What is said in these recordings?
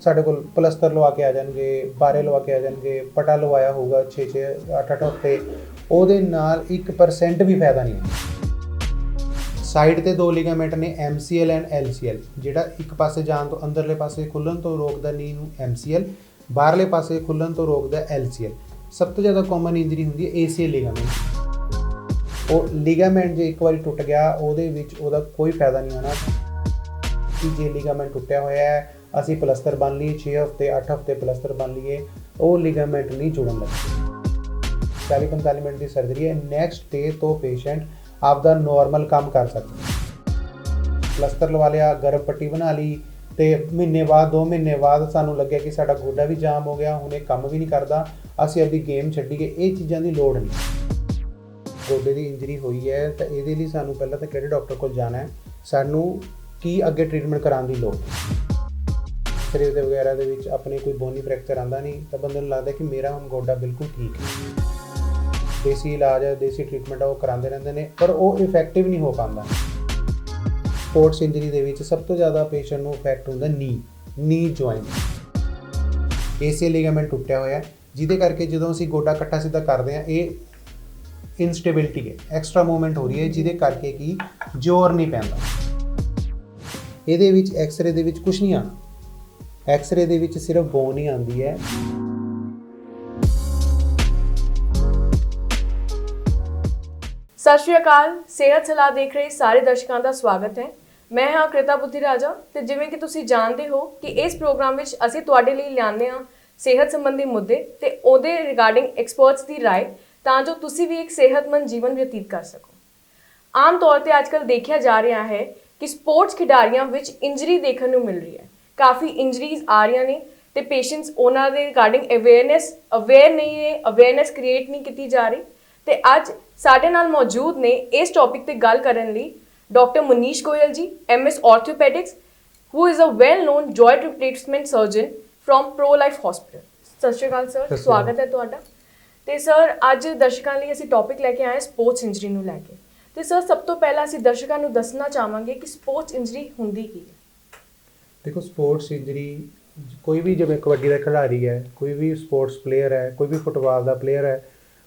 ਸਾਡੇ ਕੋਲ ਪਲਸਤਰ ਲਵਾ ਕੇ ਆ ਜਾਣਗੇ, ਬਾਰੇ ਲਵਾ ਕੇ ਆ ਜਾਣਗੇ, ਪਟਾ ਲਵਾਇਆ ਹੋਊਗਾ 6-6 8-8 ਹਫ਼ਤੇ, ਉਹਦੇ ਨਾਲ 1% ਵੀ ਫਾਇਦਾ ਨਹੀਂ ਹੈ। ਸਾਈਡ ਤੇ ਦੋ ਲਿਗਾਮੈਂਟ ਨੇ MCL ਐਂਡ LCL, ਜਿਹੜਾ ਇੱਕ ਪਾਸੇ ਜਾਣ ਤੋਂ ਅੰਦਰਲੇ ਪਾਸੇ ਖੁੱਲਣ ਤੋਂ ਰੋਕਦਾ ਨੀ ਨੂੰ MCL, ਬਾਹਰਲੇ ਪਾਸੇ ਖੁੱਲਣ ਤੋਂ ਰੋਕਦਾ LCL। ਸਭ ਤੋਂ ਜ਼ਿਆਦਾ ਕਾਮਨ ਇੰਜਰੀ ਹੁੰਦੀ ਹੈ ACL ਲਿਗਾਮੈਂਟ। ਉਹ ਲਿਗਾਮੈਂਟ ਜੇ ਇੱਕ ਵਾਰੀ ਟੁੱਟ ਗਿਆ ਉਹਦੇ ਵਿੱਚ ਉਹਦਾ ਕੋਈ ਫਾਇਦਾ ਨਹੀਂ ਹੋਣਾ ਕਿ ਜੇ ਲਿਗਾਮੈਂਟ ਟੁੱਟਿਆ ਹੋਇਆ ਹੈ ਅਸੀਂ ਪਲਸਤਰ ਬੰਨ ਲਈਏ 6 ਹਫ਼ਤੇ 8 ਹਫ਼ਤੇ ਪਲਸਤਰ ਬੰਨ ਲਈਏ, ਉਹ ਲਿਗਾਮੈਂਟ ਨਹੀਂ ਜੁੜਨ ਲੱਗਦਾ। 40-45 ਮਿੰਟ ਦੀ ਸਰਜਰੀ ਹੈ, ਨੈਕਸਟ ਡੇ ਤੋਂ ਪੇਸ਼ੈਂਟ ਆਪਦਾ ਨੋਰਮਲ ਕੰਮ ਕਰ ਸਕਦਾ। ਪਲਸਤਰ ਲਵਾ ਲਿਆ, ਗਰਮ ਪੱਟੀ ਬਣਾ ਲਈ ਤੇ ਮਹੀਨੇ ਬਾਅਦ 2 ਮਹੀਨੇ ਬਾਅਦ ਸਾਨੂੰ ਲੱਗਿਆ ਕਿ ਸਾਡਾ ਗੋਡਾ ਵੀ ਜਾਮ ਹੋ ਗਿਆ, ਹੁਣ ਇਹ ਕੰਮ ਵੀ ਨਹੀਂ ਕਰਦਾ, ਅਸੀਂ ਆਪਣੀ ਗੇਮ ਛੱਡੀਏ, ਇਹ ਚੀਜ਼ਾਂ ਦੀ ਲੋੜ ਨਹੀਂ। ਗੋਡੇ ਦੀ ਇੰਜਰੀ ਹੋਈ ਹੈ ਤਾਂ ਇਹਦੇ ਲਈ ਸਾਨੂੰ ਪਹਿਲਾਂ ਤਾਂ ਕਿਹੜੇ ਡਾਕਟਰ ਕੋਲ ਜਾਣਾ ਹੈ, ਸਾਨੂੰ ਕੀ ਅੱਗੇ ਟ੍ਰੀਟਮੈਂਟ ਕਰਾਉਣ ਦੀ ਲੋੜ ਹੈ। ਸਰੀਰ ਦੇ ਵਗੈਰਾ ਦੇ ਵਿੱਚ ਆਪਣੇ ਕੋਈ ਬੋਨੀ ਫ੍ਰੈਕਚਰ ਆਉਂਦਾ ਨਹੀਂ ਤਾਂ ਬੰਦੇ ਨੂੰ ਲੱਗਦਾ ਕਿ ਮੇਰਾ ਹੁਣ ਗੋਡਾ ਬਿਲਕੁਲ ਠੀਕ ਹੈ। ਦੇਸੀ ਇਲਾਜ ਹੈ, ਦੇਸੀ ਟ੍ਰੀਟਮੈਂਟ ਹੈ, ਉਹ ਕਰਾਉਂਦੇ ਰਹਿੰਦੇ ਨੇ, ਪਰ ਉਹ ਇਫੈਕਟਿਵ ਨਹੀਂ ਹੋ ਪਾਉਂਦਾ। ਸਪੋਰਟਸ ਇੰਜਰੀ ਦੇ ਵਿੱਚ ਸਭ ਤੋਂ ਜ਼ਿਆਦਾ ਪੇਸ਼ੈਂਟ ਨੂੰ ਇਫੈਕਟ ਹੁੰਦਾ ਨੀ ਜੁਆਇੰਟ। ACL ਲਿਗਾਮੈਂਟ ਟੁੱਟਿਆ ਹੋਇਆ ਜਿਹਦੇ ਕਰਕੇ ਜਦੋਂ ਅਸੀਂ ਗੋਡਾ ਇਕੱਠਾ ਸਿੱਧਾ ਕਰਦੇ ਹਾਂ ਇਹ ਇਨਸਟੇਬਿਲਿਟੀ ਹੈ, ਐਕਸਟਰਾ ਮੂਵਮੈਂਟ ਹੋ ਰਹੀ ਹੈ, ਜਿਹਦੇ ਕਰਕੇ ਕਿ ਜ਼ੋਰ ਨਹੀਂ ਪੈਂਦਾ। ਇਹਦੇ ਵਿੱਚ ਐਕਸਰੇ ਦੇ ਵਿੱਚ ਕੁਝ ਨਹੀਂ ਆਉਣਾ, ਐਕਸਰੇ ਦੇ ਵਿੱਚ ਸਿਰਫ ਬੋਨ ਹੀ ਆਉਂਦੀ ਹੈ। ਸਤਿ ਸ਼੍ਰੀ ਅਕਾਲ, ਸਿਹਤ ਸਲਾਹ ਦੇਖ ਰਹੇ ਸਾਰੇ ਦਰਸ਼ਕਾਂ ਦਾ ਸਵਾਗਤ ਹੈ। ਮੈਂ ਹਾਂ ਕ੍ਰਿਤਾ ਬੁੱਧੀ ਰਾਜਾ ਤੇ ਜਿਵੇਂ ਕਿ ਤੁਸੀਂ ਜਾਣਦੇ ਹੋ ਕਿ ਇਸ ਪ੍ਰੋਗਰਾਮ ਵਿੱਚ ਅਸੀਂ ਤੁਹਾਡੇ ਲਈ ਲਿਆਉਂਦੇ ਹਾਂ ਸਿਹਤ ਸੰਬੰਧੀ ਮੁੱਦੇ ਤੇ ਉਹਦੇ ਰਿਗਾਰਡਿੰਗ ਐਕਸਪਰਟਸ ਦੀ ਰਾਏ, ਤਾਂ ਜੋ ਤੁਸੀਂ ਵੀ ਇੱਕ ਸਿਹਤਮੰਦ ਜੀਵਨ ਬਤੀਤ ਕਰ ਸਕੋ। ਆਮ ਤੌਰ ਤੇ ਅੱਜਕੱਲ ਦੇਖਿਆ ਜਾ ਰਿਹਾ ਹੈ ਕਿ ਸਪੋਰਟਸ ਖਿਡਾਰੀਆਂ ਵਿੱਚ ਇੰਜਰੀ ਦੇਖਣ ਨੂੰ ਮਿਲ ਰਹੀ ਹੈ। ਕਾਫੀ ਇੰਜਰੀਜ਼ ਆ ਰਹੀਆਂ ਨੇ ਤੇ ਪੇਸ਼ੈਂਟਸ ਉਹਨਾਂ ਦੇ ਰਿਗਾਰਡਿੰਗ ਅਵੇਅਰ ਨਹੀਂ ਹੈ, ਅਵੇਅਰਨੈਸ ਕ੍ਰੀਏਟ ਨਹੀਂ ਕੀਤੀ ਜਾ ਰਹੀ। ਤੇ ਅੱਜ ਸਾਡੇ ਨਾਲ ਮੌਜੂਦ ਨੇ ਇਸ ਟੌਪਿਕ ਤੇ ਗੱਲ ਕਰਨ ਲਈ doctor Manish Goyal ji, MS ਆਰਥੋਪੈਡਿਕਸ, who is a well-known joint replacement surgeon from Pro Life Hospital। ਸਤਿ ਸ਼੍ਰੀ ਅਕਾਲ ਸਰ, ਸਵਾਗਤ ਹੈ ਤੁਹਾਡਾ। ਤੇ ਸਰ ਅੱਜ ਦਰਸ਼ਕਾਂ ਲਈ ਅਸੀਂ ਟੌਪਿਕ ਲੈ ਕੇ ਆਏ ਸਪੋਰਟਸ ਇੰਜਰੀ ਨੂੰ ਲੈ ਕੇ। ਤੇ ਸਰ ਸਭ ਤੋਂ ਪਹਿਲਾਂ ਅਸੀਂ ਦਰਸ਼ਕਾਂ ਨੂੰ ਦੱਸਣਾ ਚਾਹਾਂਗੇ ਕਿ ਸਪੋਰਟਸ ਇੰਜਰੀ ਹੁੰਦੀ ਕੀ ਹੈ। ਦੇਖੋ, ਸਪੋਰਟਸ ਇੰਜਰੀ ਕੋਈ ਵੀ, ਜਿਵੇਂ ਕਬੱਡੀ ਦਾ ਖਿਡਾਰੀ ਹੈ, ਕੋਈ ਵੀ ਸਪੋਰਟਸ ਪਲੇਅਰ ਹੈ, ਕੋਈ ਵੀ ਫੁੱਟਬਾਲ ਦਾ ਪਲੇਅਰ ਹੈ,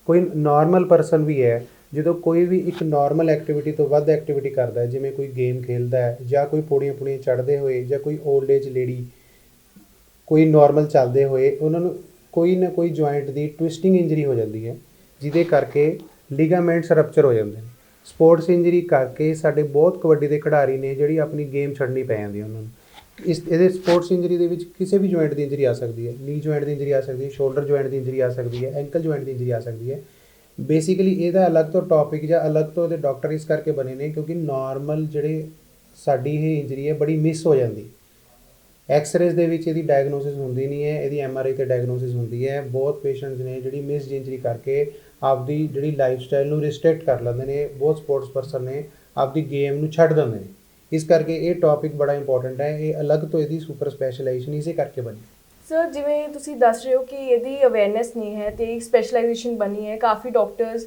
ਕੋਈ ਨਾਰਮਲ ਪਰਸਨ ਵੀ ਹੈ, ਜਦੋਂ ਕੋਈ ਵੀ ਇੱਕ ਨਾਰਮਲ ਐਕਟੀਵਿਟੀ ਤੋਂ ਵੱਧ ਐਕਟੀਵਿਟੀ ਕਰਦਾ ਹੈ, ਜਿਵੇਂ ਕੋਈ ਗੇਮ ਖੇਲਦਾ ਹੈ ਜਾਂ ਕੋਈ ਪੌੜੀਆਂ ਚੜ੍ਹਦੇ ਹੋਏ ਜਾਂ ਕੋਈ ਓਲਡ ਏਜ ਲੇਡੀ ਕੋਈ ਨਾਰਮਲ ਚੱਲਦੇ ਹੋਏ, ਉਹਨਾਂ ਨੂੰ ਕੋਈ ਨਾ ਕੋਈ ਜੁਆਇੰਟ ਦੀ ਟਵਿਸਟਿੰਗ ਇੰਜਰੀ ਹੋ ਜਾਂਦੀ ਹੈ, ਜਿਹਦੇ ਕਰਕੇ ਲਿਗਾਮੈਂਟਸ ਰਪਚਰ ਹੋ ਜਾਂਦੇ ਨੇ। ਸਪੋਰਟਸ ਇੰਜਰੀ ਕਰਕੇ ਸਾਡੇ ਬਹੁਤ ਕਬੱਡੀ ਦੇ ਖਿਡਾਰੀ ਨੇ ਜਿਹੜੀ ਆਪਣੀ ਗੇਮ ਛੱਡਣੀ ਪੈ ਜਾਂਦੀ ਉਹਨਾਂ ਨੂੰ। ਇਹਦੇ ਸਪੋਰਟਸ ਇੰਜਰੀ ਦੇ ਵਿੱਚ ਕਿਸੇ ਵੀ ਜੁਆਇੰਟ ਦੀ ਇੰਜਰੀ ਆ ਸਕਦੀ ਹੈ, ਨੀ ਜੁਆਇੰਟ ਦੀ ਇੰਜਰੀ ਆ ਸਕਦੀ ਹੈ, ਸ਼ੋਲਡਰ ਜੁਆਇੰਟ ਦੀ ਇੰਜਰੀ ਆ ਸਕਦੀ ਹੈ, ਐਂਕਲ ਜੁਆਇੰਟ ਦੀ ਇੰਜਰੀ ਆ ਸਕਦੀ ਹੈ। ਬੇਸਿਕਲੀ ਇਹਦਾ ਅਲੱਗ ਤੋਂ ਟੌਪਿਕ ਜਾਂ ਅਲੱਗ ਤੋਂ ਇਹਦੇ ਡਾਕਟਰ ਇਸ ਕਰਕੇ ਬਣੇ ਨੇ ਕਿਉਂਕਿ ਨਾਰਮਲ ਜਿਹੜੇ ਸਾਡੀ ਇਹ ਇੰਜਰੀ ਹੈ ਬੜੀ ਮਿਸ ਹੋ ਜਾਂਦੀ। ਐਕਸਰੇਜ਼ ਦੇ ਵਿੱਚ ਇਹਦੀ ਡਾਇਗਨੋਸਿਸ ਹੁੰਦੀ ਨਹੀਂ ਹੈ, ਇਹਦੀ MRI ਤੇ ਡਾਇਗਨੋਸਿਸ ਹੁੰਦੀ ਹੈ। ਬਹੁਤ ਪੇਸ਼ੈਂਟਸ ਨੇ ਜਿਹੜੀ ਮਿਸ ਇੰਜਰੀ ਕਰਕੇ ਆਪਦੀ ਜਿਹੜੀ ਲਾਈਫ ਸਟਾਈਲ ਨੂੰ ਰਿਸਟ੍ਰਿਕਟ ਕਰ ਲੈਂਦੇ ਨੇ। ਬਹੁਤ ਸਪੋਰਟਸ ਪਰਸਨ ਨੇ ਆਪਦੀ ਗੇਮ ਨੂੰ ਛੱਡ ਦਿੰਦੇ ਨੇ। ਇਸ ਕਰਕੇ ਇਹ ਟੌਪਿਕ ਬੜਾ ਇੰਪੋਰਟੈਂਟ ਹੈ। ਇਹ ਅਲੱਗ ਤੋਂ ਇਹਦੀ ਸੁਪਰ ਸਪੈਸ਼ਲਾਈਜੇਸ਼ਨ ਇਸੇ ਕਰਕੇ ਬਣੀ। ਸਰ ਜਿਵੇਂ ਤੁਸੀਂ ਦੱਸ ਰਹੇ ਹੋ ਕਿ ਇਹਦੀ ਅਵੇਅਰਨੈਸ ਨਹੀਂ ਹੈ ਤੇ ਇੱਕ ਸਪੈਸ਼ਲਾਈਜੇਸ਼ਨ ਬਣੀ ਹੈ, ਕਾਫੀ ਡਾਕਟਰਸ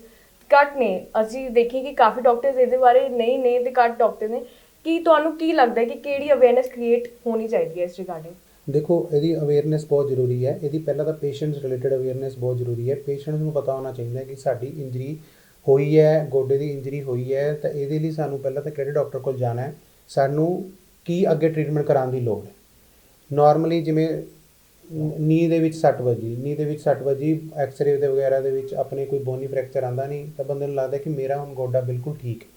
ਘੱਟ ਨੇ। ਅਸੀਂ ਦੇਖੀਏ ਕਿ ਕਾਫੀ ਡਾਕਟਰਸ ਇਹਦੇ ਬਾਰੇ ਨਹੀਂ ਨੇ ਤੇ ਘੱਟ ਡਾਕਟਰ ਨੇ। ਕੀ ਤੁਹਾਨੂੰ ਕੀ ਲੱਗਦਾ ਹੈ ਕਿ ਕਿਹੜੀ ਅਵੇਅਰਨੈਸ ਕ੍ਰੀਏਟ ਹੋਣੀ ਚਾਹੀਦੀ ਹੈ ਇਸ ਰਿਗਾਰਡਿੰਗ? ਦੇਖੋ, ਇਹਦੀ ਅਵੇਅਰਨੈਸ ਬਹੁਤ ਜ਼ਰੂਰੀ ਹੈ। ਇਹਦੀ ਪਹਿਲਾਂ ਤਾਂ ਪੇਸ਼ੈਂਟਸ ਰਿਲੇਟਡ ਅਵੇਅਰਨੈਸ ਬਹੁਤ ਜ਼ਰੂਰੀ ਹੈ। ਪੇਸ਼ੈਂਟਸ ਨੂੰ ਪਤਾ ਹੋਣਾ ਚਾਹੀਦਾ ਕਿ ਸਾਡੀ ਇੰਜਰੀ ਹੋਈ ਹੈ, ਗੋਡੇ ਦੀ ਇੰਜਰੀ ਹੋਈ ਹੈ, ਤਾਂ ਇਹਦੇ ਲਈ ਸਾਨੂੰ ਪਹਿਲਾਂ ਤਾਂ ਕਿਹੜੇ ਡਾਕਟਰ ਕੋਲ ਜਾਣਾ ਹੈ, ਸਾਨੂੰ ਕੀ ਅੱਗੇ ਟ੍ਰੀਟਮੈਂਟ ਕਰਾਉਣ ਦੀ ਲੋੜ ਹੈ। ਨਾਰਮਲੀ ਜਿਵੇਂ ਨੀ ਦੇ ਵਿੱਚ ਸੱਟ ਵੱਜੀ, ਐਕਸਰੇ ਦੇ ਵਗੈਰਾ ਦੇ ਵਿੱਚ ਆਪਣੇ ਕੋਈ ਬੋਨੀ ਫ੍ਰੈਕਚਰ ਆਉਂਦਾ ਨਹੀਂ ਤਾਂ ਬੰਦੇ ਨੂੰ ਲੱਗਦਾ ਕਿ ਮੇਰਾ ਹੁਣ ਗੋਡਾ ਬਿਲਕੁਲ ਠੀਕ ਹੈ।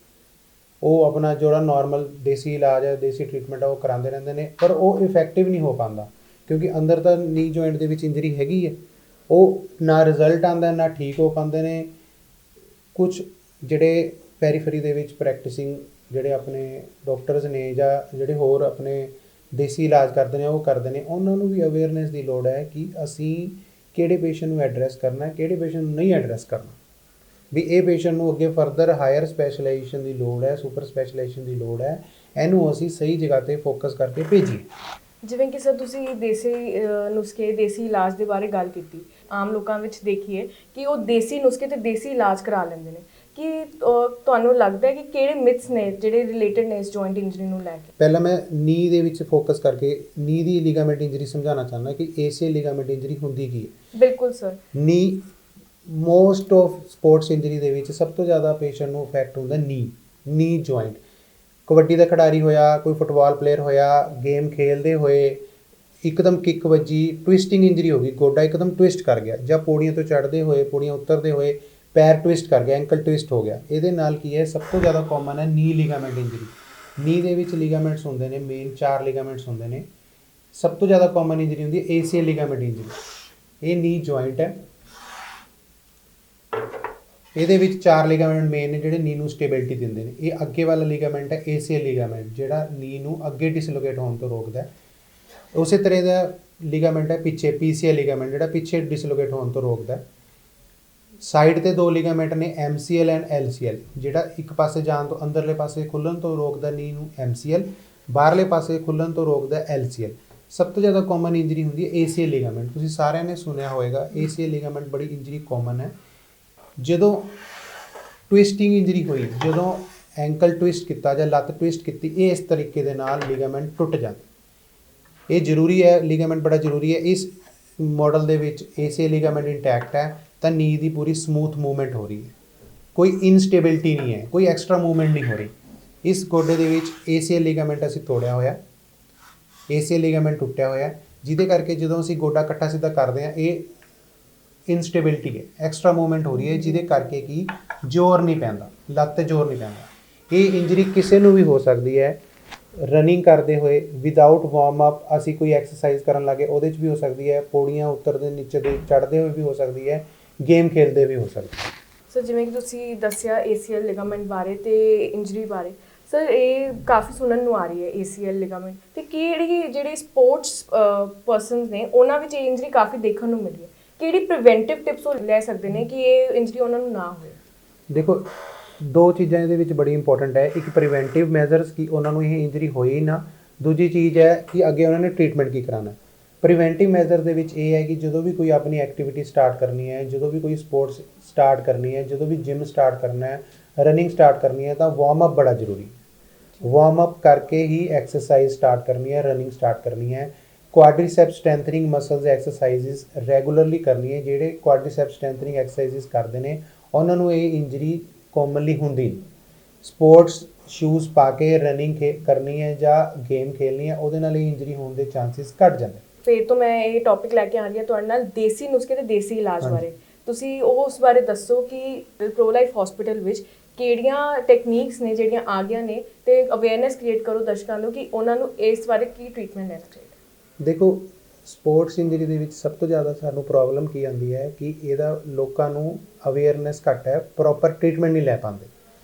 ਉਹ ਆਪਣਾ ਜਿਹੜਾ ਨਾਰਮਲ ਦੇਸੀ ਇਲਾਜ ਹੈ, ਦੇਸੀ ਟ੍ਰੀਟਮੈਂਟ ਹੈ, ਉਹ ਕਰਾਉਂਦੇ ਰਹਿੰਦੇ ਨੇ, ਪਰ ਉਹ ਇਫੈਕਟਿਵ ਨਹੀਂ ਹੋ ਪਾਉਂਦਾ ਕਿਉਂਕਿ ਅੰਦਰ ਤਾਂ ਨੀ ਜੁਆਇੰਟ ਦੇ ਵਿੱਚ ਇੰਜਰੀ ਹੈਗੀ ਹੈ। ਉਹ ਨਾ ਰਿਜ਼ਲਟ ਆਉਂਦਾ, ਨਾ ਠੀਕ ਹੋ ਪਾਉਂਦੇ ਨੇ। ਕੁਝ ਜਿਹੜੇ ਪੈਰੀਫਰੀ ਦੇ ਵਿੱਚ ਪ੍ਰੈਕਟਿਸਿੰਗ ਜਿਹੜੇ ਆਪਣੇ ਡਾਕਟਰਸ ਨੇ ਜਾਂ ਜਿਹੜੇ ਹੋਰ ਆਪਣੇ ਦੇਸੀ ਇਲਾਜ ਕਰਦੇ ਨੇ, ਉਹ ਕਰਦੇ ਨੇ। ਉਹਨਾਂ ਨੂੰ ਵੀ ਅਵੇਅਰਨੈਸ ਦੀ ਲੋੜ ਹੈ ਕਿ ਅਸੀਂ ਕਿਹੜੇ ਪੇਸ਼ੈਂਟ ਨੂੰ ਐਡਰੈਸ ਕਰਨਾ, ਕਿਹੜੇ ਪੇਸ਼ੈਂਟ ਨੂੰ ਨਹੀਂ ਐਡਰੈਸ ਕਰਨਾ। ਵੀ ਇਹ ਪੇਸ਼ੈਂਟ ਨੂੰ ਅੱਗੇ ਫਰਦਰ ਹਾਇਰ ਸਪੈਸ਼ਲਾਈਜੇਸ਼ਨ ਦੀ ਲੋੜ ਹੈ, ਸੁਪਰ ਸਪੈਸ਼ਲਾਈਜੇਸ਼ਨ ਦੀ ਲੋੜ ਹੈ। ਇਹਨੂੰ ਅਸੀਂ ਸਹੀ ਜਗ੍ਹਾ 'ਤੇ ਫੋਕਸ ਕਰਕੇ ਭੇਜੀਏ। ਜਿਵੇਂ ਕਿ ਸਰ ਤੁਸੀਂ ਦੇਸੀ ਨੁਸਖੇ, ਦੇਸੀ ਇਲਾਜ ਦੇ ਬਾਰੇ ਗੱਲ ਕੀਤੀ। ਆਮ ਲੋਕਾਂ ਵਿੱਚ ਦੇਖੀਏ ਕਿ ਉਹ ਦੇਸੀ ਨੁਸਖੇ ਤੇ ਦੇਸੀ ਇਲਾਜ ਕਰਾ ਲੈਂਦੇ ਨੇ ਕਿ ਤੁਹਾਨੂੰ ਲੱਗਦਾ ਹੈ ਕਿ ਕਿਹੜੇ ਮਿਥਸ ਨੇ ਜਿਹੜੇ ਰਿਲੇਟਡ ਨੇ ਇਸ ਜੁਆਇੰਟ ਇੰਜਰੀ ਨੂੰ ਲੈ ਕੇ? ਪਹਿਲਾਂ ਮੈਂ ਨੀ ਦੇ ਵਿੱਚ ਫੋਕਸ ਕਰਕੇ ਨੀ ਦੀ ਲਿਗਾਮੈਂਟ ਇੰਜਰੀ ਸਮਝਾਉਣਾ ਚਾਹੁੰਦਾ ਕਿ ਏਸੀਐਲ ਲਿਗਾਮੈਂਟ ਇੰਜਰੀ ਹੁੰਦੀ ਕੀ ਹੈ। ਬਿਲਕੁਲ ਸਰ। ਨੀ ਮੋਸਟ ਆਫ ਸਪੋਰਟਸ ਇੰਜਰੀ ਦੇ ਵਿੱਚ ਸਭ ਤੋਂ ਜ਼ਿਆਦਾ ਪੇਸ਼ੈਂਟ ਨੂੰ ਇਫੈਕਟ ਹੁੰਦਾ ਨੀ ਜੁਆਇੰਟ। ਕਬੱਡੀ ਦਾ ਖਿਡਾਰੀ ਹੋਇਆ, ਕੋਈ ਫੁੱਟਬਾਲ ਪਲੇਅਰ ਹੋਇਆ, ਗੇਮ ਖੇਲਦੇ ਹੋਏ ਇੱਕਦਮ ਕਿੱਕ ਵੱਜੀ, ਟਵਿਸਟਿੰਗ ਇੰਜਰੀ ਹੋ ਗਈ, ਗੋਡਾ ਇੱਕਦਮ ਟਵਿਸਟ ਕਰ ਗਿਆ, ਜਾਂ ਪੌੜੀਆਂ ਤੋਂ ਚੜ੍ਹਦੇ ਹੋਏ, ਪੌੜੀਆਂ ਉਤਰਦੇ ਹੋਏ ਪੈਰ ਟਵਿਸਟ ਕਰ ਗਿਆ, ਐਂਕਲ ਟਵਿਸਟ ਹੋ ਗਿਆ। ਇਹਦੇ ਨਾਲ ਕੀ ਹੈ, ਸਭ ਤੋਂ ਜ਼ਿਆਦਾ ਕਾਮਨ ਹੈ ਨੀ ਲਿਗਾਮੈਂਟ ਇੰਜਰੀ। ਨੀ ਦੇ ਵਿੱਚ ਲਿਗਾਮੈਂਟਸ ਹੁੰਦੇ ਨੇ, ਮੇਨ 4 ਲਿਗਾਮੈਂਟਸ ਹੁੰਦੇ ਨੇ। ਸਭ ਤੋਂ ਜ਼ਿਆਦਾ ਕਾਮਨ ਇੰਜਰੀ ਹੁੰਦੀ ਹੈ ਏਸੀਐਲ ਲਿਗਾਮੈਂਟ ਇੰਜਰੀ। ਇਹ ਨੀ ਜੁਆਇੰਟ ਹੈ, ਇਹਦੇ ਵਿੱਚ 4 ਲਿਗਾਮੈਂਟ ਮੇਨ ਨੇ ਜਿਹੜੇ ਨੀ ਨੂੰ ਸਟੇਬਿਲਿਟੀ ਦਿੰਦੇ ਨੇ। ਇਹ ਅੱਗੇ ਵਾਲਾ ਲਿਗਾਮੈਂਟ ਹੈ ਏਸੀਐਲ ਲਿਗਾਮੈਂਟ, ਜਿਹੜਾ ਨੀ ਨੂੰ ਅੱਗੇ ਡਿਸਲੋਕੇਟ ਹੋਣ ਤੋਂ ਰੋਕਦਾ ਹੈ। ਉਸੇ ਤਰ੍ਹਾਂ ਦਾ ਲਿਗਾਮੈਂਟ ਹੈ ਪਿੱਛੇ ਪੀਸੀਐਲ ਲਿਗਾਮੈਂਟ, ਜਿਹੜਾ ਪਿੱਛੇ ਡਿਸਲੋਕੇਟ ਹੋਣ ਤੋਂ ਰੋਕਦਾ ਹੈ। ਸਾਈਡ ਤੇ 2 ਲਿਗਾਮੈਂਟ ਨੇ ਐਮਸੀਐਲ ਐਂਡ ਐਲਸੀਐਲ, ਜਿਹੜਾ ਇੱਕ ਪਾਸੇ ਜਾਣ ਤੋਂ ਅੰਦਰਲੇ ਪਾਸੇ ਖੁੱਲਣ ਤੋਂ ਰੋਕਦਾ ਨੀ ਨੂੰ ਐਮਸੀਐਲ, ਬਾਹਰਲੇ ਪਾਸੇ ਖੁੱਲਣ ਤੋਂ ਰੋਕਦਾ ਐਲਸੀਐਲ। ਸਭ ਤੋਂ ਜ਼ਿਆਦਾ ਕਾਮਨ ਇੰਜਰੀ ਹੁੰਦੀ ਹੈ ਏਸੀਐਲ ਲਿਗਾਮੈਂਟ। ਤੁਸੀਂ ਸਾਰਿਆਂ ਨੇ ਸੁਣਿਆ ਹੋਵੇਗਾ ਏਸੀਐਲ ਲਿਗਾਮੈਂਟ ਬੜੀ ਇੰਜਰੀ ਕਾਮਨ ਹੈ। ਜਦੋਂ ਟਵਿਸਟਿੰਗ ਇੰਜਰੀ ਹੋਈ, ਜਦੋਂ ਐਂਕਲ ਟਵਿਸਟ ਕੀਤਾ ਜਾਂ ਲੱਤ ਟਵਿਸਟ ਕੀਤੀ, ਇਹ ਇਸ ਤਰੀਕੇ ਦੇ ਨਾਲ ਲਿਗਾਮੈਂਟ ਟੁੱਟ ਜਾਂਦਾ। ਇਹ ਜ਼ਰੂਰੀ ਹੈ, ਲਿਗਾਮੈਂਟ ਬੜਾ ਜ਼ਰੂਰੀ ਹੈ। ਇਸ ਮਾਡਲ ਦੇ ਵਿੱਚ ਏਸੀਐਲ ਲਿਗਾਮੈਂਟ ਇੰਟੈਕਟ ਹੈ ਤਾਂ ਨੀ ਦੀ ਪੂਰੀ ਸਮੂਥ ਮੂਵਮੈਂਟ ਹੋ ਰਹੀ ਹੈ, ਕੋਈ ਇਨਸਟੇਬਿਲਿਟੀ ਨਹੀਂ ਹੈ, ਕੋਈ ਐਕਸਟਰਾ ਮੂਵਮੈਂਟ ਨਹੀਂ ਹੋ ਰਹੀ। ਇਸ ਗੋਡੇ ਦੇ ਵਿੱਚ ਏਸੀਐਲ ਲਿਗਾਮੈਂਟ ਅਸੀਂ ਤੋੜਿਆ ਹੋਇਆ, ਏਸੀਐਲ ਲਿਗਾਮੈਂਟ ਟੁੱਟਿਆ ਹੋਇਆ, ਜਿਹਦੇ ਕਰਕੇ ਜਦੋਂ ਅਸੀਂ ਗੋਡਾ ਇਕੱਠਾ ਸਿੱਧਾ ਕਰਦੇ ਹਾਂ ਇਹ ਇਨਸਟੇਬਿਲਿਟੀ ਹੈ, ਐਕਸਟਰਾ ਮੂਵਮੈਂਟ ਹੋ ਰਹੀ ਹੈ, ਜਿਹਦੇ ਕਰਕੇ ਕਿ ਜ਼ੋਰ ਨਹੀਂ ਪੈਂਦਾ, ਲੱਤ 'ਤੇ ਜ਼ੋਰ ਨਹੀਂ ਪੈਂਦਾ। ਇਹ ਇੰਜਰੀ ਕਿਸੇ ਨੂੰ ਵੀ ਹੋ ਸਕਦੀ ਹੈ। ਰਨਿੰਗ ਕਰਦੇ ਹੋਏ ਵਿਦਆਊਟ ਵਾਰਮ ਅਪ ਅਸੀਂ ਕੋਈ ਐਕਸਰਸਾਈਜ਼ ਕਰਨ ਲੱਗੇ ਉਹਦੇ 'ਚ ਵੀ ਹੋ ਸਕਦੀ ਹੈ, ਪੌੜੀਆਂ ਉੱਤਰਦੇ ਨੀਚੇ ਦੇ ਚੜ੍ਹਦੇ ਹੋਏ ਵੀ ਹੋ ਸਕਦੀ ਹੈ, ਗੇਮ ਖੇਲਦੇ ਵੀ ਹੋ ਸਕਦੀ ਹੈ। ਸਰ ਜਿਵੇਂ ਕਿ ਤੁਸੀਂ ਦੱਸਿਆ ਏਸੀਐਲ ਲਿਗਾਮੈਂਟ ਬਾਰੇ ਤੇ ਇੰਜਰੀ ਬਾਰੇ, ਸਰ ਇਹ ਕਾਫੀ ਸੁਣਨ ਨੂੰ ਆ ਰਹੀ ਹੈ ਏਸੀਐਲ ਲਿਗਾਮੈਂਟ, ਤੇ ਕਿਹੜੀ ਜਿਹੜੇ ਸਪੋਰਟਸ ਪਰਸਨਸ ਨੇ ਉਹਨਾਂ ਵਿੱਚ ਇਹ ਇੰਜਰੀ ਕਾਫੀ ਦੇਖਣ ਨੂੰ ਮਿਲੀ ਹੈ। ਕਿਹੜੀ ਪ੍ਰੀਵੈਂਟਿਵ ਟਿਪਸ ਉਹ ਲੈ ਸਕਦੇ ਨੇ ਕਿ ਇਹ ਇੰਜਰੀ ਉਹਨਾਂ ਨੂੰ ਨਾ ਹੋਵੇ? ਦੇਖੋ 2 ਚੀਜ਼ਾਂ ਇਹਦੇ ਵਿੱਚ ਬੜੀ ਇੰਪੋਰਟੈਂਟ ਹੈ। ਇੱਕ ਪ੍ਰੀਵੈਂਟਿਵ ਮੈਜ਼ਰਸ ਕਿ ਉਹਨਾਂ ਨੂੰ ਇਹ ਇੰਜਰੀ ਹੋਈ ਨਾ, ਦੂਜੀ ਚੀਜ਼ ਹੈ ਕਿ ਅੱਗੇ ਉਹਨਾਂ ਨੇ ਟ੍ਰੀਟਮੈਂਟ ਕੀ ਕਰਾਉਣਾ। ਪ੍ਰੀਵੈਂਟਿਵ ਮੈਜ਼ਰ ਦੇ ਵਿੱਚ ਇਹ ਹੈ ਕਿ ਜਦੋਂ ਵੀ ਕੋਈ ਆਪਣੀ ਐਕਟੀਵਿਟੀ ਸਟਾਰਟ ਕਰਨੀ ਹੈ, ਜਦੋਂ ਵੀ ਕੋਈ ਸਪੋਰਟਸ ਸਟਾਰਟ ਕਰਨੀ ਹੈ, ਜਦੋਂ ਵੀ ਜਿਮ ਸਟਾਰਟ ਕਰਨਾ ਹੈ, ਰਨਿੰਗ ਸਟਾਰਟ ਕਰਨੀ ਹੈ, ਤਾਂ ਵਾਰਮ ਅਪ ਬੜਾ ਜ਼ਰੂਰੀ ਹੈ। ਵਾਰਮ ਅਪ ਕਰਕੇ ਹੀ ਐਕਸਰਸਾਈਜ਼ ਸਟਾਰਟ ਕਰਨੀ ਹੈ, ਰਨਿੰਗ ਸਟਾਰਟ ਕਰਨੀ ਹੈ। ਕੁਆਡਰੀਸੈਪਸ ਸਟਰੈਂਥਨਿੰਗ ਮਸਲਸ ਐਕਸਰਸਾਈਜ਼ਸ ਰੈਗੂਲਰਲੀ ਕਰਨੀ ਹੈ। ਜਿਹੜੇ ਕੁਆਡਰੀਸੈਪਸ ਸਟਰੈਂਥਨਿੰਗ ਐਕਸਰਸਾਈਜ਼ਸ ਕਰਦੇ ਨੇ ਉਹਨਾਂ ਨੂੰ ਇਹ ਇੰਜਰੀ ਕਾਮਨਲੀ ਹੁੰਦੀ ਨਹੀਂ। ਸਪੋਰਟਸ ਸ਼ੂਜ਼ ਪਾ ਕੇ ਰਨਿੰਗ ਕਰਨੀ ਹੈ ਜਾਂ ਗੇਮ ਖੇਲਣੀ ਹੈ, ਉਹਦੇ ਨਾਲ ਇਹ ਇੰਜਰੀ ਹੋਣ ਦੇ ਚਾਂਸਿਸ ਘੱਟ ਜਾਂਦੇ। ਫਿਰ ਤੋਂ ਮੈਂ ਇਹ ਟੌਪਿਕ ਲੈ ਕੇ ਆ ਰਹੀ ਹਾਂ ਤੁਹਾਡੇ ਨਾਲ ਦੇਸੀ ਨੁਸਖੇ ਤੇ ਦੇਸੀ ਇਲਾਜ ਬਾਰੇ। ਤੁਸੀਂ ਉਸ ਬਾਰੇ ਦੱਸੋ ਕਿ ਪ੍ਰੋ ਲਾਈਫ ਹਸਪੀਟਲ ਵਿੱਚ ਕਿਹੜੀਆਂ ਟੈਕਨੀਕਸ ਨੇ ਜਿਹੜੀਆਂ ਆ ਗਈਆਂ ਨੇ, ਤੇ ਅਵੇਅਰਨੈਸ ਕ੍ਰੀਏਟ ਕਰੋ ਦਰਸ਼ਕਾਂ ਨੂੰ ਕਿ ਉਹਨਾਂ ਨੂੰ ਇਸ ਬਾਰੇ ਕੀ ਟ੍ਰੀਟਮੈਂਟ ਲੈਣਾ ਚਾਹੀਦਾ। ਦੇਖੋ ਸਪੋਰਟਸ ਇੰਜਰੀ ਦੇ ਵਿੱਚ ਸਭ ਤੋਂ ਜ਼ਿਆਦਾ ਸਾਨੂੰ ਪ੍ਰੋਬਲਮ ਕੀ ਆਉਂਦੀ ਹੈ ਕਿ ਇਹਦਾ ਲੋਕਾਂ ਨੂੰ ਅਵੇਅਰਨੈਸ ਘੱਟ ਹੈ, ਪ੍ਰੋਪਰ ਟ੍ਰੀਟਮੈਂਟ ਨਹੀਂ ਲੈ ਪਾਉਂਦੇ।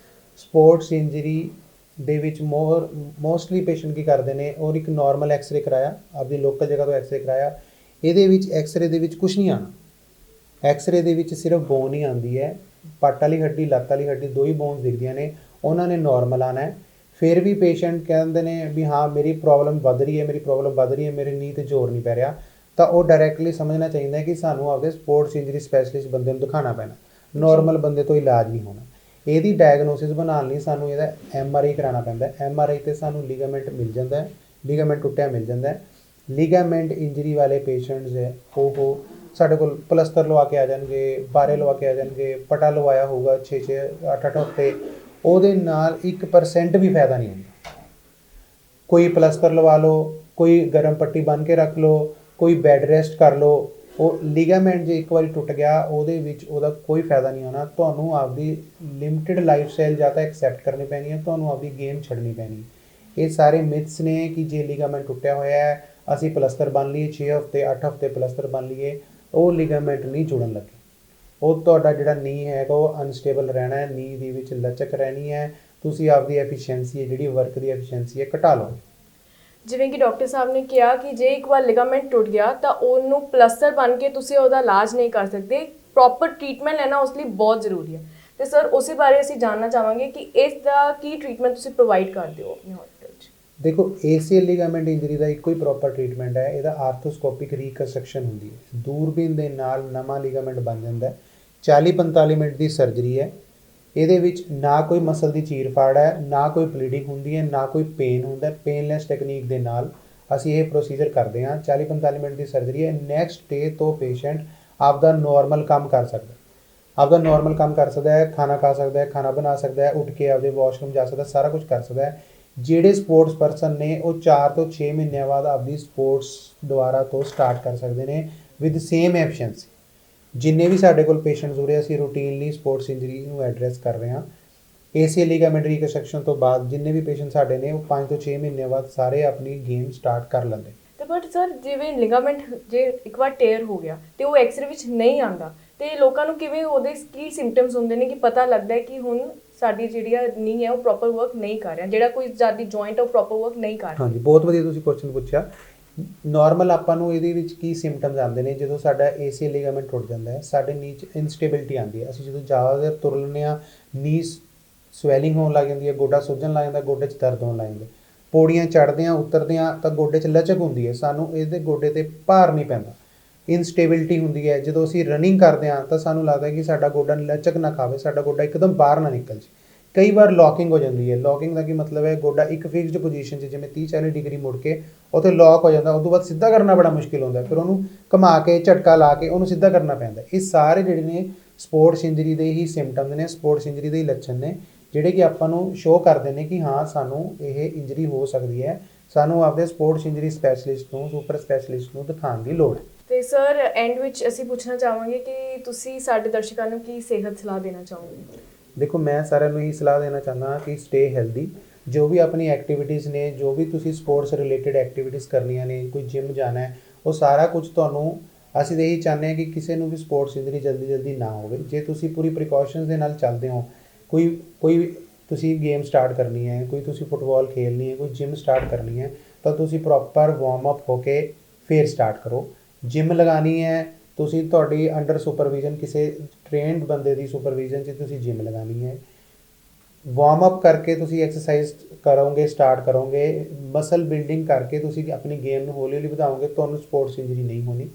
ਸਪੋਰਟਸ ਇੰਜਰੀ ਦੇ ਵਿੱਚ ਮੋਸਟਲੀ ਪੇਸ਼ੈਂਟ ਕੀ ਕਰਦੇ ਨੇ, ਔਰ ਇੱਕ ਨਾਰਮਲ ਐਕਸਰੇ ਕਰਾਇਆ, ਆਪਦੀ ਲੋਕਲ ਜਗ੍ਹਾ ਤੋਂ ਐਕਸਰੇ ਕਰਾਇਆ। ਇਹਦੇ ਵਿੱਚ ਐਕਸਰੇ ਦੇ ਵਿੱਚ ਕੁਝ ਨਹੀਂ ਆਉਣਾ। ਐਕਸਰੇ ਦੇ ਵਿੱਚ ਸਿਰਫ ਬੋਨ ਹੀ ਆਉਂਦੀ ਹੈ, ਪੱਟ ਵਾਲੀ ਹੱਡੀ, ਲੱਤ ਵਾਲੀ ਹੱਡੀ, 2 ਹੀ ਬੋਨਸ ਦਿਖਦੀਆਂ ਨੇ, ਉਹਨਾਂ ਨੇ ਨਾਰਮਲ ਆਉਣਾ ਹੈ। ਫਿਰ ਵੀ ਪੇਸ਼ੈਂਟ ਕਹਿੰਦੇ ਨੇ ਵੀ ਹਾਂ ਮੇਰੀ ਪ੍ਰੋਬਲਮ ਵੱਧ ਰਹੀ ਹੈ, ਮੇਰੀ ਪ੍ਰੋਬਲਮ ਵੱਧ ਰਹੀ ਹੈ, ਮੇਰੇ ਨੀ 'ਤੇ ਜ਼ੋਰ ਨਹੀਂ ਪੈ ਰਿਹਾ, ਤਾਂ ਉਹ ਡਾਇਰੈਕਟਲੀ ਸਮਝਣਾ ਚਾਹੀਦਾ ਹੈ ਕਿ ਸਾਨੂੰ ਆਪਦੇ ਸਪੋਰਟਸ ਇੰਜਰੀ ਸਪੈਸ਼ਲਿਸਟ ਬੰਦੇ ਨੂੰ ਦਿਖਾਉਣਾ ਪੈਣਾ, ਨਾਰਮਲ ਬੰਦੇ ਤੋਂ ਇਲਾਜ ਨਹੀਂ ਹੋਣਾ। ਇਹਦੀ ਡਾਇਗਨੋਸਿਸ ਬਣਾਉਣ ਲਈ ਸਾਨੂੰ ਇਹਦਾ MRI ਕਰਾਉਣਾ ਪੈਂਦਾ। MRI 'ਤੇ ਸਾਨੂੰ ਲਿਗਾਮੈਂਟ ਮਿਲ ਜਾਂਦਾ ਹੈ, ਲਿਗਾਮੈਂਟ ਟੁੱਟਿਆ ਮਿਲ ਜਾਂਦਾ ਹੈ। ਲਿਗਾਮੈਂਟ ਇੰਜਰੀ ਵਾਲੇ ਪੇਸ਼ੈਂਟਸ ਹੈ ਉਹ ਸਾਡੇ ਕੋਲ ਪਲਸਤਰ ਲਵਾ ਕੇ ਆ ਜਾਣਗੇ, ਬਾਰੇ ਲਵਾ ਕੇ ਆ ਜਾਣਗੇ, ਪਟਾ ਲਵਾਇਆ ਹੋਊਗਾ 6-6 8-8 ਹਫ਼ਤੇ, ਉਹਦੇ ਨਾਲ 1% ਵੀ ਫਾਇਦਾ ਨਹੀਂ ਹੁੰਦਾ। ਕੋਈ ਪਲਸਤਰ ਲਵਾ ਲਓ, ਕੋਈ ਗਰਮ ਪੱਟੀ ਬੰਨ੍ਹ ਕੇ ਰੱਖ ਲਓ, ਕੋਈ ਬੈੱਡ ਰੈਸਟ ਕਰ ਲਓ, ਉਹ ਲਿਗਾਮੈਂਟ ਜੇ ਇੱਕ ਵਾਰੀ ਟੁੱਟ ਗਿਆ ਉਹਦੇ ਵਿੱਚ ਉਹਦਾ ਕੋਈ ਫਾਇਦਾ ਨਹੀਂ ਹੋਣਾ। ਤੁਹਾਨੂੰ ਆਪਦੀ ਲਿਮਿਟਿਡ ਲਾਈਫ ਸਟਾਈਲ ਜਾਂ ਤਾਂ ਐਕਸੈਪਟ ਕਰਨੀ ਪੈਣੀ ਹੈ, ਤੁਹਾਨੂੰ ਆਪਦੀ ਗੇਮ ਛੱਡਣੀ ਪੈਣੀ। ਇਹ ਸਾਰੇ ਮਿਥਸ ਨੇ ਕਿ ਜੇ ਲਿਗਾਮੈਂਟ ਟੁੱਟਿਆ ਹੋਇਆ ਹੈ ਅਸੀਂ ਪਲਸਤਰ ਬੰਨ੍ਹ ਲਈਏ, 6 ਹਫ਼ਤੇ 8 ਹਫ਼ਤੇ ਪਲਸਤਰ ਬੰਨ੍ਹ ਲਈਏ, ਉਹ ਲਿਗਾਮੈਂਟ ਨਹੀਂ ਜੁੜਨ ਲੱਗੇ। ਉਹ ਤੁਹਾਡਾ ਜਿਹੜਾ ਨੀ ਹੈਗਾ ਉਹ ਅਨਸਟੇਬਲ ਰਹਿਣਾ ਹੈ, ਨੀ ਦੇ ਵਿੱਚ ਲਚਕ ਰਹਿਣੀ ਹੈ, ਤੁਸੀਂ ਆਪਦੀ ਐਫੀਸ਼ੀਐਂਸੀ ਹੈ ਜਿਹੜੀ ਵਰਕ ਦੀ ਐਫੀਸ਼ੀਐਂਸੀ ਹੈ ਘਟਾ ਲਓ। ਜਿਵੇਂ ਕਿ ਡਾਕਟਰ ਸਾਹਿਬ ਨੇ ਕਿਹਾ ਕਿ ਜੇ ਇੱਕ ਵਾਰ ਲਿਗਾਮੈਂਟ ਟੁੱਟ ਗਿਆ ਤਾਂ ਉਹਨੂੰ ਪਲਸਤਰ ਬਣ ਕੇ ਤੁਸੀਂ ਉਹਦਾ ਇਲਾਜ ਨਹੀਂ ਕਰ ਸਕਦੇ, ਪ੍ਰੋਪਰ ਟ੍ਰੀਟਮੈਂਟ ਲੈਣਾ ਉਸ ਲਈ ਬਹੁਤ ਜ਼ਰੂਰੀ ਹੈ। ਤੇ ਸਰ ਉਸੇ ਬਾਰੇ ਅਸੀਂ ਜਾਣਨਾ ਚਾਹਾਂਗੇ ਕਿ ਇਸ ਦਾ ਕੀ ਟ੍ਰੀਟਮੈਂਟ ਤੁਸੀਂ ਪ੍ਰੋਵਾਈਡ ਕਰਦੇ ਹੋ ਆਪਣੇ ਹਸਪਤਾਲ 'ਚ? ਦੇਖੋ ਏਸੀਐਲ ਲਿਗਾਮੈਂਟ ਇੰਜਰੀ ਦਾ ਇੱਕੋ ਹੀ ਪ੍ਰੋਪਰ ਟ੍ਰੀਟਮੈਂਟ ਹੈ, ਇਹਦਾ ਆਰਥੋਸਕੋਪਿਕ ਰੀਕਨਸਟਰਕਸ਼ਨ ਹੁੰਦੀ ਹੈ। ਦੂਰਬੀਨ ਦੇ ਨਾਲ ਨਵਾਂ ਲਿਗਾਮੈਂਟ ਬਣ ਜਾਂਦਾ ਹੈ। 40-45 ਮਿੰਟ ਦੀ ਸਰਜਰੀ ਹੈ। ਇਹਦੇ ਵਿੱਚ ਨਾ ਕੋਈ ਮਸਲ ਦੀ ਚੀਰ ਫਾੜ ਹੈ, ਨਾ ਕੋਈ ਬਲੀਡਿੰਗ ਹੁੰਦੀ ਹੈ, ਨਾ ਕੋਈ ਪੇਨ ਹੁੰਦਾ। ਪੇਨਲੈਸ ਟੈਕਨੀਕ ਦੇ ਨਾਲ ਅਸੀਂ ਇਹ ਪ੍ਰੋਸੀਜਰ ਕਰਦੇ ਹਾਂ। 40-45 ਮਿੰਟ ਦੀ ਸਰਜਰੀ ਹੈ। ਨੈਕਸਟ ਡੇ ਤੋਂ ਪੇਸ਼ੈਂਟ ਆਪਦਾ ਨੋਰਮਲ ਕੰਮ ਕਰ ਸਕਦਾ, ਖਾਣਾ ਖਾ ਸਕਦਾ ਹੈ, ਖਾਣਾ ਬਣਾ ਸਕਦਾ ਹੈ, ਉੱਠ ਕੇ ਆਪਦੇ ਵਾਸ਼ਰੂਮ ਜਾ ਸਕਦਾ, ਸਾਰਾ ਕੁਝ ਕਰ ਸਕਦਾ ਹੈ। ਜਿਹੜੇ ਸਪੋਰਟਸ ਪਰਸਨ ਨੇ ਉਹ 4 ਤੋਂ 6 ਮਹੀਨਿਆਂ ਬਾਅਦ ਆਪਦੀ ਸਪੋਰਟਸ ਦੁਬਾਰਾ ਤੋਂ ਸਟਾਰਟ ਕਰ ਸਕਦੇ ਨੇ ਵਿਦ ਸੇਮ ਐਫੀਸ਼ੀਐਂਸੀ। ਜਿੰਨੇ ਵੀ ਸਾਡੇ ਕੋਲ ਪੇਸ਼ੈਂਟਸ ਹੋ ਰਹੇ, ਅਸੀਂ ਰੂਟੀਨਲੀ ਸਪੋਰਟਸ ਇੰਜਰੀ ਨੂੰ ਐਡਰੈਸ ਕਰ ਰਹੇ ਹਾਂ। ACL ਲਿਗਾਮੈਂਟ ਰੀਕਨਸਟਰਕਸ਼ਨ ਤੋਂ ਬਾਅਦ ਜਿੰਨੇ ਵੀ ਪੇਸ਼ੈਂਟ ਸਾਡੇ ਨੇ ਉਹ 5 ਤੋਂ 6 ਮਹੀਨਿਆਂ ਬਾਅਦ ਸਾਰੇ ਆਪਣੀ ਗੇਮ ਸਟਾਰਟ ਕਰ ਲੈਂਦੇ। ਤੇ ਬਟ ਸਰ ਜਿਵੇਂ ਲਿਗਾਮੈਂਟ ਜੇ ਇੱਕ ਵਾਰ ਟੇਅਰ ਹੋ ਗਿਆ ਤੇ ਉਹ ਐਕਸਰੇ ਵਿੱਚ ਨਹੀਂ ਆਉਂਦਾ, ਤੇ ਲੋਕਾਂ ਨੂੰ ਕਿਵੇਂ ਉਹਦੇ ਕੀ ਸਿੰਪਟਮਸ ਹੁੰਦੇ ਨੇ ਕਿ ਪਤਾ ਲੱਗਦਾ ਹੈ ਕਿ ਹੁਣ ਸਾਡੀ ਜਿਹੜੀ ਆ ਨੀ ਹੈ ਉਹ ਪ੍ਰੋਪਰ ਵਰਕ ਨਹੀਂ ਕਰ ਰਿਹਾ, ਜਿਹੜਾ ਕੋਈ ਜ਼ਿਆਦਾ ਜੁਆਇੰਟ ਉਹ ਪ੍ਰੋਪਰ ਵਰਕ ਨਹੀਂ ਕਰ ਰਿਹਾ? ਹਾਂਜੀ, ਬਹੁਤ ਵਧੀਆ ਤੁਸੀਂ ਕੁਐਸਚਨ ਪੁੱਛਿਆ। ਨਾਰਮਲ ਆਪਾਂ ਨੂੰ ਇਹਦੇ ਵਿੱਚ ਕੀ ਸਿੰਪਟਮਸ ਆਉਂਦੇ ਨੇ? ਜਦੋਂ ਸਾਡਾ ACL ਲਿਗਾਮੈਂਟ ਟੁੱਟ ਜਾਂਦਾ ਹੈ, ਸਾਡੇ ਨੀ 'ਚ ਇਨਸਟੇਬਿਲਿਟੀ ਆਉਂਦੀ ਹੈ। ਅਸੀਂ ਜਦੋਂ ਜ਼ਿਆਦਾ ਦੇਰ ਤੁਰ ਲੈਂਦੇ ਹਾਂ, ਨੀ ਸਵੈਲਿੰਗ ਹੋਣ ਲੱਗ ਜਾਂਦੀ ਹੈ, ਗੋਡਾ ਸੁੱਜਣ ਲੱਗ ਜਾਂਦਾ, ਗੋਡੇ 'ਚ ਦਰਦ ਹੋਣ ਲੱਗ ਜਾਂਦਾ। ਪੌੜੀਆਂ ਚੜ੍ਹਦੇ ਹਾਂ, ਉਤਰਦੇ ਹਾਂ ਤਾਂ ਗੋਡੇ 'ਚ ਲਚਕ ਹੁੰਦੀ ਹੈ, ਸਾਨੂੰ ਇਹਦੇ ਗੋਡੇ 'ਤੇ ਭਾਰ ਨਹੀਂ ਪੈਂਦਾ। ਇਨਸਟੇਬਿਲਿਟੀ ਹੁੰਦੀ ਹੈ। ਜਦੋਂ ਅਸੀਂ ਰਨਿੰਗ ਕਰਦੇ ਹਾਂ ਤਾਂ ਸਾਨੂੰ ਲੱਗਦਾ ਕਿ ਸਾਡਾ ਗੋਡਾ ਲਚਕ ਨਾ ਖਾਵੇ, ਸਾਡਾ ਗੋਡਾ ਇੱਕਦਮ ਬਾਹਰ ਨਾ ਨਿਕਲ ਜੇ। ਕਈ ਵਾਰ ਲੌਕਿੰਗ ਹੋ ਜਾਂਦੀ ਹੈ। ਲੌਕਿੰਗ ਦਾ ਕੀ ਮਤਲਬ ਹੈ? ਗੋਡਾ ਇੱਕ ਫਿਕਸਡ ਪੋਜੀਸ਼ਨ 'ਚ ਜਿਵੇਂ 30-40 ਡਿਗਰੀ ਮੁੜ ਕੇ ਉੱਥੇ ਲੌਕ ਹੋ ਜਾਂਦਾ। ਉਸ ਤੋਂ ਬਾਅਦ ਸਿੱਧਾ ਕਰਨਾ ਬੜਾ ਮੁਸ਼ਕਿਲ ਹੁੰਦਾ, ਫਿਰ ਉਹਨੂੰ ਘੁਮਾ ਕੇ ਝਟਕਾ ਲਾ ਕੇ ਉਹਨੂੰ ਸਿੱਧਾ ਕਰਨਾ ਪੈਂਦਾ। ਇਹ ਸਾਰੇ ਜਿਹੜੇ ਨੇ ਸਪੋਰਟਸ ਇੰਜਰੀ ਦੇ ਹੀ ਸਿੰਪਟਮਸ ਨੇ, ਸਪੋਰਟਸ ਇੰਜਰੀ ਦੇ ਹੀ ਲੱਛਣ ਨੇ, ਜਿਹੜੇ ਕਿ ਆਪਾਂ ਨੂੰ ਸ਼ੋਅ ਕਰਦੇ ਨੇ ਕਿ ਹਾਂ ਸਾਨੂੰ ਇਹ ਇੰਜਰੀ ਹੋ ਸਕਦੀ ਹੈ। ਸਾਨੂੰ ਆਪਦੇ ਸਪੋਰਟਸ ਇੰਜਰੀ ਸਪੈਸ਼ਲਿਸਟ ਨੂੰ, ਸੁਪਰ ਸਪੈਸ਼ਲਿਸਟ ਨੂੰ ਦਿਖਾਉਣ ਦੀ ਲੋੜ ਹੈ। ਤੇ ਸਰ ਐਂਡ ਵਿੱਚ ਅਸੀਂ ਪੁੱਛਣਾ ਚਾਹਾਂਗੇ ਕਿ ਤੁਸੀਂ ਸਾਡੇ ਦਰਸ਼ਕਾਂ ਨੂੰ ਕੀ ਸਿਹਤ ਸਲਾਹ ਦੇਣਾ ਚਾਹੋਗੇ? ਦੇਖੋ, ਮੈਂ ਸਾਰਿਆਂ ਨੂੰ ਇਹੀ ਸਲਾਹ ਦੇਣਾ ਚਾਹੁੰਦਾ ਕਿ ਸਟੇ ਹੈਲਦੀ। ਜੋ ਵੀ ਆਪਣੀ ਐਕਟੀਵਿਟੀਜ਼ ਨੇ, ਜੋ ਵੀ ਤੁਸੀਂ ਸਪੋਰਟਸ ਰਿਲੇਟਡ ਐਕਟੀਵਿਟੀਜ਼ ਕਰਨੀਆਂ ਨੇ, ਕੋਈ ਜਿਮ ਜਾਣਾ ਹੈ, ਉਹ ਸਾਰਾ ਕੁਝ ਤੁਹਾਨੂੰ, ਅਸੀਂ ਤਾਂ ਇਹੀ ਚਾਹੁੰਦੇ ਹਾਂ ਕਿ ਕਿਸੇ ਨੂੰ ਵੀ ਸਪੋਰਟਸ ਇੰਜਰੀ ਜਲਦੀ ਨਾ ਹੋਵੇ। ਜੇ ਤੁਸੀਂ ਪੂਰੀ ਪ੍ਰੀਕਾਸ਼ਨਸ ਦੇ ਨਾਲ ਚੱਲਦੇ ਹੋ, ਕੋਈ ਤੁਸੀਂ ਗੇਮ ਸਟਾਰਟ ਕਰਨੀ ਹੈ, ਕੋਈ ਤੁਸੀਂ ਫੁੱਟਬਾਲ ਖੇਲਣੀ ਹੈ, ਕੋਈ ਜਿਮ ਸਟਾਰਟ ਕਰਨੀ ਹੈ, ਤਾਂ ਤੁਸੀਂ ਪ੍ਰੋਪਰ ਵਾਰਮ ਅਪ ਹੋ ਕੇ ਫਿਰ ਸਟਾਰਟ ਕਰੋ। ਜਿਮ ਲਗਾਉਣੀ ਹੈ, ਤੁਸੀਂ ਤੁਹਾਡੀ ਅੰਡਰ ਸੁਪਰਵਿਜ਼ਨ, ਕਿਸੇ ਟ੍ਰੇਨਡ ਬੰਦੇ ਦੀ ਸੁਪਰਵਿਜ਼ਨ 'ਚ ਤੁਸੀਂ ਜਿਮ ਲਗਾਉਣੀ ਹੈ। ਵਾਰਮ ਅਪ ਕਰਕੇ ਤੁਸੀਂ ਐਕਸਰਸਾਈਜ਼ ਕਰੋਗੇ, ਸਟਾਰਟ ਕਰੋਗੇ, ਮਸਲ ਬਿਲਡਿੰਗ ਕਰਕੇ ਤੁਸੀਂ ਆਪਣੀ ਗੇਮ ਨੂੰ ਹੌਲੀ ਵਧਾਓਗੇ, ਤੁਹਾਨੂੰ ਸਪੋਰਟਸ ਇੰਜਰੀ ਨਹੀਂ ਹੋਣੀ।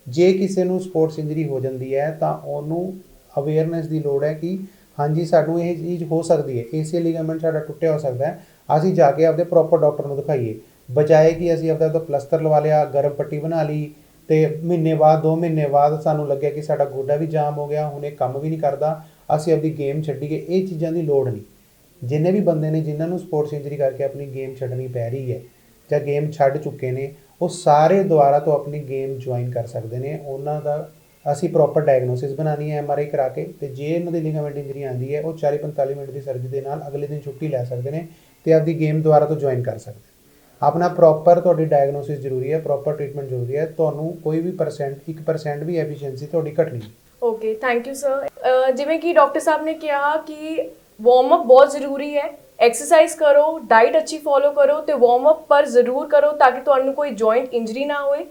ਜੇ ਕਿਸੇ ਨੂੰ ਸਪੋਰਟਸ ਇੰਜਰੀ ਹੋ ਜਾਂਦੀ ਹੈ ਤਾਂ ਉਹਨੂੰ ਅਵੇਅਰਨੈਸ ਦੀ ਲੋੜ ਹੈ ਕਿ ਹਾਂਜੀ ਸਾਨੂੰ ਇਹ ਚੀਜ਼ ਹੋ ਸਕਦੀ ਹੈ, ACL ਲਿਗਾਮੈਂਟ ਸਾਡਾ ਟੁੱਟਿਆ ਹੋ ਸਕਦਾ ਹੈ। ਅਸੀਂ ਜਾ ਕੇ ਆਪਦੇ ਪ੍ਰੋਪਰ ਡਾਕਟਰ ਨੂੰ ਦਿਖਾਈਏ, ਬਜਾਏ ਕਿ ਅਸੀਂ ਆਪਦਾ ਪਲਸਤਰ ਲਵਾ ਲਿਆ, ਗਰਮ ਪੱਟੀ ਬਣਾ ਲਈ ਤੇ ਮਹੀਨੇ ਬਾਅਦ 2 ਮਹੀਨੇ ਬਾਅਦ ਸਾਨੂੰ ਲੱਗਿਆ ਕਿ ਸਾਡਾ ਗੋਡਾ ਵੀ ਜਾਮ ਹੋ ਗਿਆ, ਹੁਣ ਇਹ ਕੰਮ ਵੀ ਨਹੀਂ ਕਰਦਾ, ਅਸੀਂ ਆਪਦੀ ਗੇਮ ਛੱਡੀਏ। ਇਹ ਚੀਜ਼ਾਂ ਦੀ ਲੋੜ ਨਹੀਂ। ਜਿੰਨੇ ਵੀ ਬੰਦੇ ਨੇ ਜਿਨ੍ਹਾਂ ਨੂੰ ਸਪੋਰਟਸ ਇੰਜਰੀ ਕਰਕੇ ਆਪਣੀ ਗੇਮ ਛੱਡਣੀ ਪੈ ਰਹੀ ਹੈ ਜਾਂ ਗੇਮ ਛੱਡ ਚੁੱਕੇ ਨੇ, ਉਹ ਸਾਰੇ ਦੁਬਾਰਾ ਤੋਂ ਆਪਣੀ ਗੇਮ ਜੁਆਇਨ ਕਰ ਸਕਦੇ ਨੇ। ਉਹਨਾਂ ਦਾ ਅਸੀਂ ਪ੍ਰੋਪਰ ਡਾਇਗਨੋਸਿਸ ਬਣਾਉਣੀ ਹੈ MRI ਕਰਾ ਕੇ, ਤੇ ਜੇ ਇਹਨਾਂ ਦੀ ਲਿਗਾਮੈਂਟ ਇੰਜਰੀ ਆਉਂਦੀ ਹੈ, ਉਹ 40-45 ਮਿੰਟ ਦੀ ਸਰਜਰੀ ਦੇ ਨਾਲ ਅਗਲੇ ਦਿਨ ਛੁੱਟੀ ਲੈ ਸਕਦੇ ਨੇ ਤੇ ਆਪਦੀ ਗੇਮ ਦੁਬਾਰਾ ਤੋਂ ਜੁਆਇਨ ਕਰ ਸਕਦੇ। ਆਪਣਾ ਪ੍ਰੋਪਰ ਤੁਹਾਡੀ ਡਾਇਗਨੋਸਿਸ ਜ਼ਰੂਰੀ ਹੈ, ਪ੍ਰੋਪਰ ਟ੍ਰੀਟਮੈਂਟ ਜ਼ਰੂਰੀ ਹੈ। ਤੁਹਾਨੂੰ ਕੋਈ ਵੀ 1% ਵੀ ਐਫੀਸ਼ੀਐਂਸੀ ਤੁਹਾਡੀ ਘਟਣੀ ਨਹੀਂ। Okay, thank you sir. ਜਿਵੇਂ ਕਿ ਡਾਕਟਰ ਸਾਹਿਬ ਨੇ ਕਿਹਾ ਕਿ ਵਾਰਮ ਅਪ ਬਹੁਤ ਜ਼ਰੂਰੀ ਹੈ, ਐਕਸਰਸਾਈਜ਼ ਕਰੋ, ਡਾਈਟ ਅੱਛੀ ਫੋਲੋ ਕਰੋ ਤੇ ਵਾਰਮ ਅਪ ਪਰ ਜ਼ਰੂਰ ਕਰੋ ਤਾਂ ਕਿ ਤੁਹਾਨੂੰ ਕੋਈ ਜੁਆਇੰਟ ਇੰਜਰੀ ਨਾ ਹੋਏ।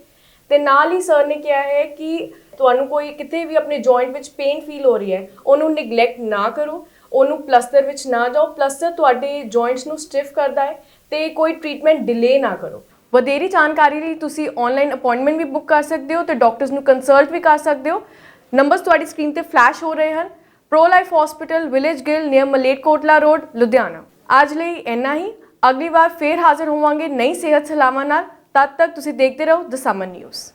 ਤੇ ਨਾਲ ਹੀ ਸਰ ਨੇ ਕਿਹਾ ਹੈ ਕਿ ਤੁਹਾਨੂੰ ਕੋਈ ਕਿਤੇ ਵੀ ਆਪਣੇ ਜੁਆਇੰਟ ਵਿੱਚ ਪੇਨ ਫੀਲ ਹੋ ਰਹੀ ਹੈ, ਉਹਨੂੰ ਨਿਗਲੈਕਟ ਨਾ ਕਰੋ, ਉਹਨੂੰ ਪਲਸਤਰ ਵਿੱਚ ਨਾ ਜਾਓ। ਪਲਸਤਰ ਤੁਹਾਡੇ ਜੁਆਇੰਟਸ ਨੂੰ ਸਟਿਫ ਕਰਦਾ ਹੈ ਤੇ ਕੋਈ ਟ੍ਰੀਟਮੈਂਟ ਡਿਲੇ ਨਾ ਕਰੋ। ਵਧੇਰੀ ਜਾਣਕਾਰੀ ਲਈ ਤੁਸੀਂ ਆਨਲਾਈਨ ਅਪਾਇੰਟਮੈਂਟ ਵੀ ਬੁੱਕ ਕਰ ਸਕਦੇ ਹੋ ਤੇ ਡਾਕਟਰਸ ਨੂੰ ਕੰਸਲਟ ਵੀ ਕਰ ਸਕਦੇ ਹੋ। ਨੰਬਰਸ ਤੁਹਾਡੀ ਸਕਰੀਨ ਤੇ ਫਲੈਸ਼ ਹੋ ਰਹੇ ਹਨ। Pro life hospital, village Gill, near Malerkotla road, Ludhiana. ਅੱਜ ਲਈ ਇੰਨਾ ਹੀ। ਅਗਲੀ ਵਾਰ ਫੇਰ ਹਾਜ਼ਰ ਹੋਵਾਂਗੇ ਨਈ ਸਿਹਤ ਸਲਾਹਾਂ ਨਾਲ। ਤਦ ਤੱਕ ਤੁਸੀਂ ਦੇਖਦੇ ਰਹੋ ਦ ਸਮਨ ਨਿਊਜ਼।